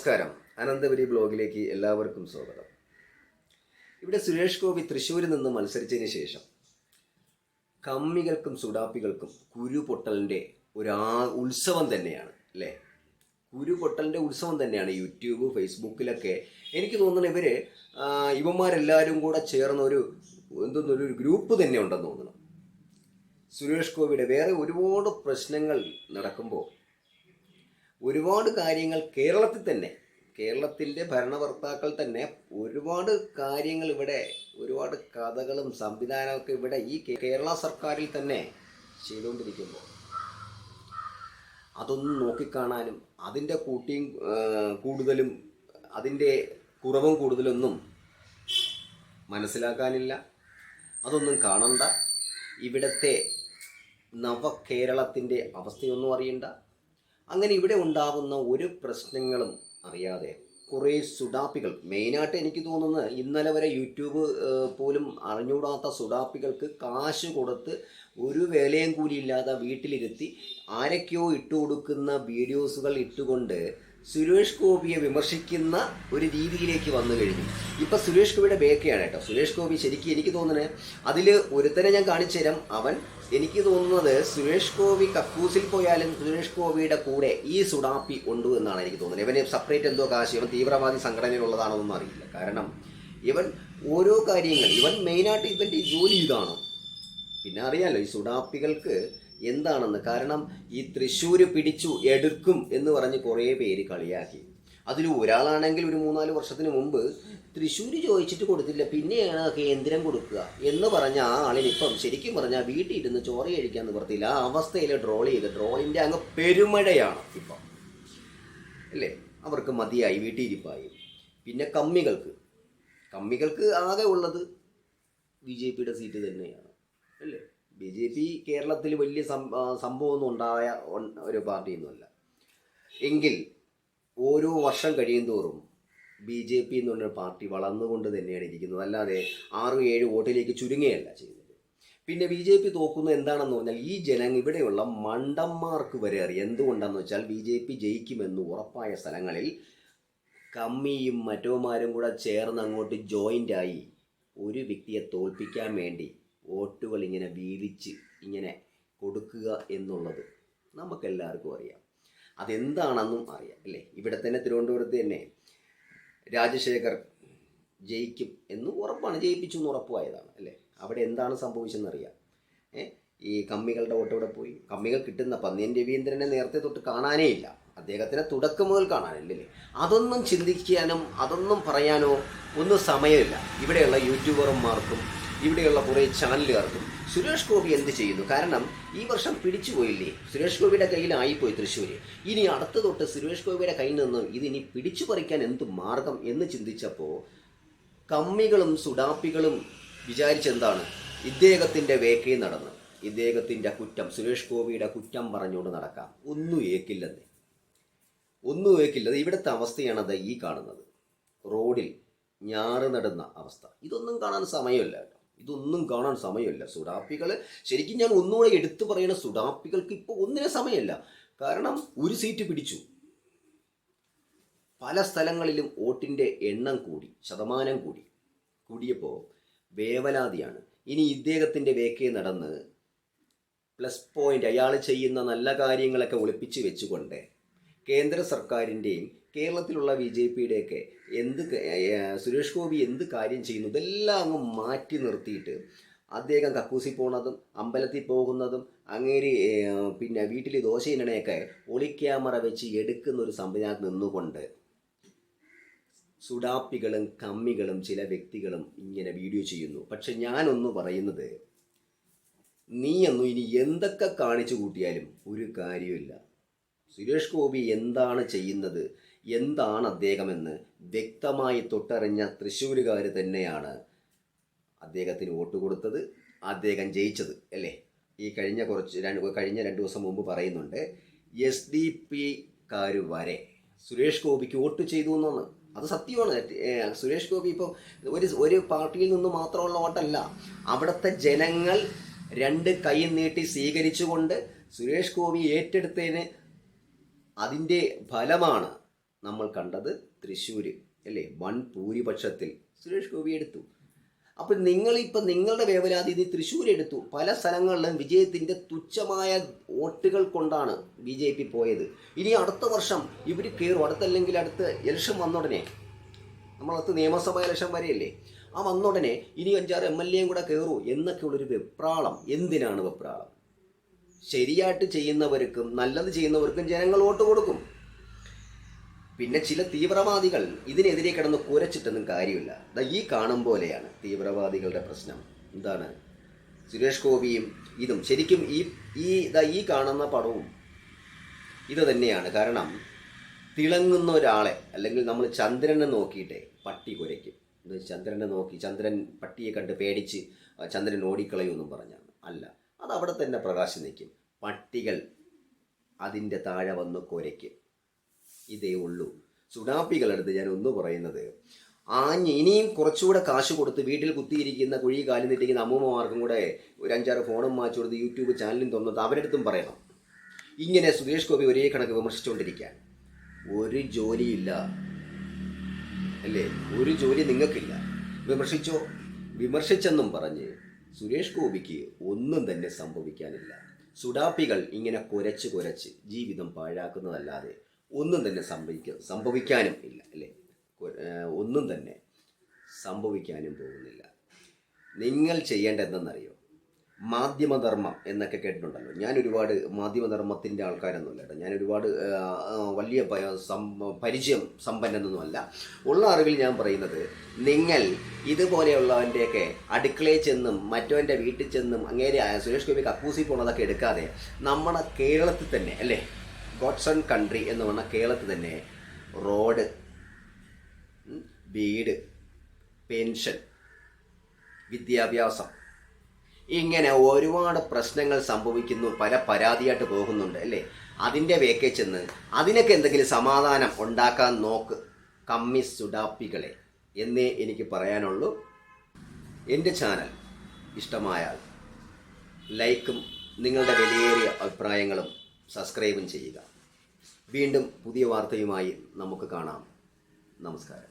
നമസ്കാരം. അനന്തപുരി ബ്ലോഗിലേക്ക് എല്ലാവർക്കും സ്വാഗതം. ഇവിടെ സുരേഷ് ഗോപി തൃശ്ശൂരിൽ നിന്ന് മത്സരിച്ചതിന് ശേഷം കമ്മികൾക്കും സുഡാപ്പികൾക്കും കുരുപൊട്ടലിൻ്റെ ഉത്സവം തന്നെയാണ് അല്ലേ? കുരുപൊട്ടലിൻ്റെ ഉത്സവം തന്നെയാണ്. യൂട്യൂബ് ഫേസ്ബുക്കിലൊക്കെ എനിക്ക് തോന്നുന്നു ഇവന്മാരെല്ലാവരും കൂടെ ചേർന്ന ഒരു ഗ്രൂപ്പ് തന്നെ ഉണ്ടെന്ന് തോന്നുന്നു. സുരേഷ് ഗോപിയുടെ വേറെ ഒരുപാട് പ്രശ്നങ്ങൾ നടക്കുമ്പോൾ ഒരുപാട് കാര്യങ്ങൾ കേരളത്തിൻ്റെ ഭരണകർത്താക്കൾ തന്നെ ഒരുപാട് കാര്യങ്ങൾ ഇവിടെ, ഒരുപാട് കഥകളും സംവിധാനമൊക്കെ ഇവിടെ ഈ കേരള സർക്കാരിൽ തന്നെ ചെയ്തുകൊണ്ടിരിക്കുമ്പോൾ അതൊന്നും നോക്കിക്കാണാനും അതിൻ്റെ കൂടുതലും അതിൻ്റെ കുറവും കൂടുതലൊന്നും മനസ്സിലാക്കാനില്ല. അതൊന്നും കാണണ്ട. ഇവിടുത്തെ നവകേരളത്തിൻ്റെ അവസ്ഥയൊന്നും അറിയണ്ട. അങ്ങനെ ഇവിടെ ഉണ്ടാകുന്ന ഒരു പ്രശ്നങ്ങളും അറിയാതെ കുറേ സുഡാപ്പികൾ, മെയിനായിട്ട് എനിക്ക് തോന്നുന്നത് ഇന്നലെ വരെ യൂട്യൂബ് പോലും അറിഞ്ഞുകൂടാത്ത സുഡാപ്പികൾക്ക് കാശ് കൊടുത്ത് ഒരു വേലയും കൂലിയില്ലാതെ വീട്ടിലിരുത്തി ആരൊക്കെയോ ഇട്ടുകൊടുക്കുന്ന വീഡിയോസുകൾ ഇട്ടുകൊണ്ട് സുരേഷ് ഗോപിയെ വിമർശിക്കുന്ന ഒരു രീതിയിലേക്ക് വന്നു കഴിഞ്ഞു. ഇപ്പം സുരേഷ് ഗോപിയുടെ ബേക്കയാണ് കേട്ടോ. സുരേഷ് ഗോപി ശരിക്കും എനിക്ക് തോന്നുന്നത് അതിൽ ഒരുത്തനെ ഞാൻ കാണിച്ചു തരാം. എനിക്ക് തോന്നുന്നത് സുരേഷ് ഗോപി കക്കൂസിൽ പോയാലും സുരേഷ് ഗോപിയുടെ കൂടെ ഈ സുഡാപ്പി ഉണ്ട് എന്നാണ് എനിക്ക് തോന്നുന്നത്. ഇവന് സെപ്പറേറ്റ് എന്തോ കാശ്, ഇവൻ തീവ്രവാദി സംഘടനയിലുള്ളതാണോന്നൊന്നും അറിയില്ല. കാരണം ഇവൻ ഓരോ കാര്യങ്ങൾ, ഇവൻ മെയിനായിട്ട് ഇവൻ്റെ ജോലി ഇതാണ്. പിന്നെ അറിയാമല്ലോ ഈ സുഡാപ്പികൾക്ക് എന്താണെന്ന്. കാരണം ഈ തൃശ്ശൂർ പിടിച്ചു എടുക്കും എന്ന് പറഞ്ഞ് കുറേ പേര് കളിയാക്കി. അതിൽ ഒരാളാണെങ്കിൽ ഒരു 3-4 വർഷത്തിന് മുമ്പ് തൃശ്ശൂർ ചോദിച്ചിട്ട് കൊടുത്തില്ല, പിന്നെയാണ് കേന്ദ്രം കൊടുക്കുക എന്ന് പറഞ്ഞ ആ ആളിനിപ്പം ശരിക്കും പറഞ്ഞാൽ വീട്ടിൽ ഇരുന്ന് ചോറ് കഴിക്കാൻ നിവർത്തിയില്ല. ആ അവസ്ഥയിൽ ട്രോളിൻ്റെ അങ്ങ് പെരുമഴയാണ് ഇപ്പം അല്ലേ? അവർക്ക് മതിയായി, വീട്ടിലിരിപ്പായി. പിന്നെ കമ്മികൾക്ക് ആകെ ഉള്ളത് BJPയുടെ സീറ്റ് തന്നെയാണ് അല്ലേ? BJP കേരളത്തിൽ വലിയ സംഭവമൊന്നും ഉണ്ടായ ഒരു പാർട്ടിയൊന്നുമല്ല. എങ്കിൽ ഓരോ വർഷം കഴിയും തോറും BJP എന്ന് പറഞ്ഞൊരു പാർട്ടി വളർന്നുകൊണ്ട് തന്നെയാണ് ഇരിക്കുന്നത്. അല്ലാതെ 6-7 വോട്ടിലേക്ക് ചുരുങ്ങുകയല്ല ചെയ്യുന്നത്. പിന്നെ BJP തോക്കുന്നത് എന്താണെന്ന് പറഞ്ഞാൽ ഈ ഇവിടെയുള്ള മണ്ടന്മാർക്ക് വരെ അറിയാം. എന്തുകൊണ്ടാണെന്ന് വെച്ചാൽ BJP ജയിക്കുമെന്ന് ഉറപ്പായ സ്ഥലങ്ങളിൽ കമ്മിയും മറ്റോമാരും കൂടെ ചേർന്ന് അങ്ങോട്ട് ജോയിൻ്റായി ഒരു വ്യക്തിയെ തോൽപ്പിക്കാൻ വേണ്ടി വോട്ടുകൾ ഇങ്ങനെ വീതിച്ച് ഇങ്ങനെ കൊടുക്കുക എന്നുള്ളത് നമുക്കെല്ലാവർക്കും അറിയാം. അതെന്താണെന്നും അറിയാം അല്ലേ? ഇവിടെ തന്നെ തിരുവനന്തപുരത്ത് തന്നെ രാജശേഖർ ജയിക്കും എന്ന് ഉറപ്പാണ്, ജയിപ്പിച്ചു എന്ന് ഉറപ്പായതാണ് അല്ലേ? അവിടെ എന്താണ് സംഭവിച്ചെന്നറിയാം. ഈ കമ്മികളുടെ വോട്ട് ഇവിടെ പോയി. കമ്മികൾ കിട്ടുന്ന പന്നിയൻ രവീന്ദ്രനെ നേരത്തെ തൊട്ട് കാണാനേ ഇല്ല. അദ്ദേഹത്തിനെ തുടക്കം മുതൽ കാണാനില്ലല്ലേ? അതൊന്നും ചിന്തിക്കാനും അതൊന്നും പറയാനോ ഒന്നും സമയമില്ല ഇവിടെയുള്ള യൂട്യൂബർമാർക്കും ഇവിടെയുള്ള കുറേ ചാനലുകാർക്കും. സുരേഷ് ഗോപി എന്ത് ചെയ്യുന്നു? കാരണം ഈ വർഷം പിടിച്ചുപോയില്ലേ, സുരേഷ് ഗോപിയുടെ കയ്യിലായിപ്പോയി തൃശ്ശൂർ. ഇനി അടുത്ത തൊട്ട് സുരേഷ് ഗോപിയുടെ കയ്യിൽ നിന്ന് ഇതിനി പിടിച്ചു പറിക്കാൻ എന്ത് മാർഗം എന്ന് ചിന്തിച്ചപ്പോൾ കമ്മികളും സുഡാപ്പികളും വിചാരിച്ചെന്താണ്, ഇദ്ദേഹത്തിൻ്റെ വേക്കയിൽ നടന്ന് ഇദ്ദേഹത്തിൻ്റെ കുറ്റം, സുരേഷ് ഗോപിയുടെ കുറ്റം പറഞ്ഞുകൊണ്ട് നടക്കാം. ഒന്നും ഏക്കില്ലത്. ഇവിടുത്തെ അവസ്ഥയാണത് ഈ കാണുന്നത്. റോഡിൽ ഞാറ് നടുന്ന അവസ്ഥ. ഇതൊന്നും കാണാൻ സമയമില്ല. സുഡാപ്പികൾ ശരിക്കും ഞാൻ ഒന്നുകൂടെ എടുത്തു പറയുന്ന, സുഡാപ്പികൾക്ക് ഇപ്പോൾ ഒന്നിനും സമയമില്ല. കാരണം ഒരു സീറ്റ് പിടിച്ചു. പല സ്ഥലങ്ങളിലും വോട്ടിൻ്റെ എണ്ണം ശതമാനം കൂടിയപ്പോൾ വേവലാതിയാണ്. ഇനി ഇദ്ദേഹത്തിൻ്റെ വേക്കേ നടന്ന് പ്ലസ് പോയിന്റ്, അയാൾ ചെയ്യുന്ന നല്ല കാര്യങ്ങളൊക്കെ ഒളിപ്പിച്ച് വെച്ചുകൊണ്ട് കേന്ദ്ര സർക്കാരിൻ്റെയും കേരളത്തിലുള്ള BJPയുടെയൊക്കെ സുരേഷ് ഗോപി എന്ത് കാര്യം ചെയ്യുന്നു ഇതെല്ലാം അങ്ങ് മാറ്റി നിർത്തിയിട്ട് അദ്ദേഹം കക്കൂസിൽ പോകുന്നതും അമ്പലത്തിൽ പോകുന്നതും പിന്നെ വീട്ടിൽ ദോശയിനണയൊക്കെ ഒളിക്യാമറ വെച്ച് എടുക്കുന്ന ഒരു സംവിധാനത്ത് നിന്നുകൊണ്ട് സുഡാപ്പികളും കമ്മികളും ചില വ്യക്തികളും ഇങ്ങനെ വീഡിയോ ചെയ്യുന്നു. പക്ഷെ ഞാനൊന്ന് പറയുന്നത്, നീയൊന്നും ഇനി എന്തൊക്കെ കാണിച്ചു കൂട്ടിയാലും ഒരു കാര്യമില്ല. സുരേഷ് ഗോപി എന്താണ് ചെയ്യുന്നത്, എന്താണ് അദ്ദേഹമെന്ന് വ്യക്തമായി തൊട്ടറിഞ്ഞ തൃശ്ശൂരുകാർ തന്നെയാണ് അദ്ദേഹത്തിന് വോട്ട് കൊടുത്തത്, അദ്ദേഹം ജയിച്ചത് അല്ലേ? ഈ കഴിഞ്ഞ 2 ദിവസം മുമ്പ് പറയുന്നുണ്ട് SDP വരെ സുരേഷ് ഗോപിക്ക് വോട്ട് ചെയ്തു എന്നാണ്. അത് സത്യമാണ്. സുരേഷ് ഗോപി ഇപ്പോൾ ഒരു പാർട്ടിയിൽ നിന്ന് മാത്രമുള്ള വോട്ടല്ല. അവിടുത്തെ ജനങ്ങൾ 2 കൈ നീട്ടി സ്വീകരിച്ചുകൊണ്ട് സുരേഷ് ഗോപി ഏറ്റെടുത്തതിന് അതിൻ്റെ ഫലമാണ് നമ്മൾ കണ്ടത് തൃശ്ശൂർ അല്ലേ, വൻ ഭൂരിപക്ഷത്തിൽ സുരേഷ് ഗോപി എടുത്തു. അപ്പം നിങ്ങളിപ്പോൾ നിങ്ങളുടെ വേവലാതി തൃശ്ശൂർ എടുത്തു. പല സ്ഥലങ്ങളിലും വിജയത്തിൻ്റെ തുച്ഛമായ വോട്ടുകൾ കൊണ്ടാണ് BJP പോയത്. ഇനി അടുത്ത വർഷം ഇവർ കയറും. അടുത്തല്ലെങ്കിൽ അടുത്ത ഇലക്ഷൻ വന്നുടനെ, നമ്മളടുത്ത് നിയമസഭാ ഇലക്ഷൻ വരെയല്ലേ, ആ വന്നുടനെ ഇനി 5-6 MLA കൂടെ കയറൂ എന്നൊക്കെയുള്ളൊരു വെപ്രാളം. എന്തിനാണ് വെപ്രാളം? ശരിയായിട്ട് ചെയ്യുന്നവർക്കും നല്ലത് ചെയ്യുന്നവർക്കും ജനങ്ങൾ വോട്ട് കൊടുക്കും. പിന്നെ ചില തീവ്രവാദികൾ ഇതിനെതിരെ കിടന്ന് കുരച്ചിട്ടൊന്നും കാര്യമില്ല. ഈ കാണും പോലെയാണ് തീവ്രവാദികളുടെ പ്രശ്നം. എന്താണ്? സുരേഷ് ഗോപിയും ഇതും ശരിക്കും ഈ കാണുന്ന പടവും ഇത് തന്നെയാണ്. കാരണം തിളങ്ങുന്ന ഒരാളെ, അല്ലെങ്കിൽ നമ്മൾ ചന്ദ്രനെ നോക്കിയിട്ടേ പട്ടി കുരയ്ക്കും. ചന്ദ്രനെ നോക്കി ചന്ദ്രൻ പട്ടിയെ കണ്ട് പേടിച്ച് ചന്ദ്രൻ ഓടിക്കളയുമെന്നും പറഞ്ഞാണ്. അല്ല, അത് അവിടെ തന്നെ പ്രകാശം നിൽക്കും. പട്ടികൾ അതിൻ്റെ താഴെ വന്ന് കുരയ്ക്കും. ഇതേ ഉള്ളൂ. സുഡാപ്പികളെടുത്ത് ഞാൻ ഒന്ന് പറയുന്നത്, ഇനിയും കുറച്ചുകൂടെ കാശ് കൊടുത്ത് വീട്ടിൽ കുത്തിയിരിക്കുന്ന കുഴി കാലി തെറ്റിക്കുന്ന അമ്മൂമ്മമാർക്കും കൂടെ ഒരു 5-6 ഫോണും മാറ്റി കൊടുത്ത് യൂട്യൂബ് ചാനലും തുറന്നിട്ട് അവരെടുത്തും പറയണം, ഇങ്ങനെ സുരേഷ് ഗോപി ഒരേ കണക്ക് വിമർശിച്ചുകൊണ്ടിരിക്കാൻ. ഒരു ജോലിയില്ല അല്ലേ, ഒരു ജോലി നിങ്ങൾക്കില്ല. വിമർശിച്ചോ, വിമർശിച്ചെന്നും പറഞ്ഞ് സുരേഷ് ഗോപിക്ക് ഒന്നും തന്നെ സംഭവിക്കാനില്ല. സുഡാപ്പികൾ ഇങ്ങനെ കുരച്ച് ജീവിതം പാഴാക്കുന്നതല്ലാതെ ഒന്നും തന്നെ സംഭവിക്കാനും ഇല്ല അല്ലേ, ഒന്നും തന്നെ സംഭവിക്കാനും പോകുന്നില്ല. നിങ്ങൾ ചെയ്യേണ്ടത് എന്തെന്നറിയോ? മാധ്യമധർമ്മം എന്നൊക്കെ കേട്ടിട്ടുണ്ടല്ലോ. ഞാൻ ഒരുപാട് മാധ്യമധർമ്മത്തിൻ്റെ ആൾക്കാരൊന്നുമല്ല കേട്ടോ. ഞാൻ ഒരുപാട് വലിയ പരിചയം സമ്പന്നൊന്നുമല്ല. ഉള്ള അറിവിൽ ഞാൻ പറയുന്നത്, നിങ്ങൾ ഇതുപോലെയുള്ളവൻ്റെയൊക്കെ അടുക്കളയിൽ ചെന്നും മറ്റവൻ്റെ വീട്ടിൽ ചെന്നും അങ്ങേരെ സുരേഷ് ഗോപി കക്കൂസി പോണതൊക്കെ എടുക്കാതെ നമ്മുടെ കേരളത്തിൽ തന്നെ അല്ലേ, ഗോഡ്സ് ഓൺ കൺട്രി എന്ന് പറഞ്ഞാൽ കേരളത്തിൽ തന്നെ റോഡ്, വീട്, പെൻഷൻ, വിദ്യാഭ്യാസം, ഇങ്ങനെ ഒരുപാട് പ്രശ്നങ്ങൾ സംഭവിക്കുന്നു. പല പരാതിയായിട്ട് പോകുന്നുണ്ട് അല്ലേ. അതിൻ്റെ വേക്കെ ചെന്ന് അതിനൊക്കെ എന്തെങ്കിലും സമാധാനം ഉണ്ടാക്കാൻ നോക്ക് കമ്മി സുഡാപ്പികളെ എന്നേ എനിക്ക് പറയാനുള്ളൂ. എൻ്റെ ചാനൽ ഇഷ്ടമായാൽ ലൈക്കും നിങ്ങളുടെ വിലയേറിയ അഭിപ്രായങ്ങളും സബ്സ്ക്രൈബും ചെയ്യുക. വീണ്ടും പുതിയ വാർത്തയുമായി നമുക്ക് കാണാം. നമസ്കാരം.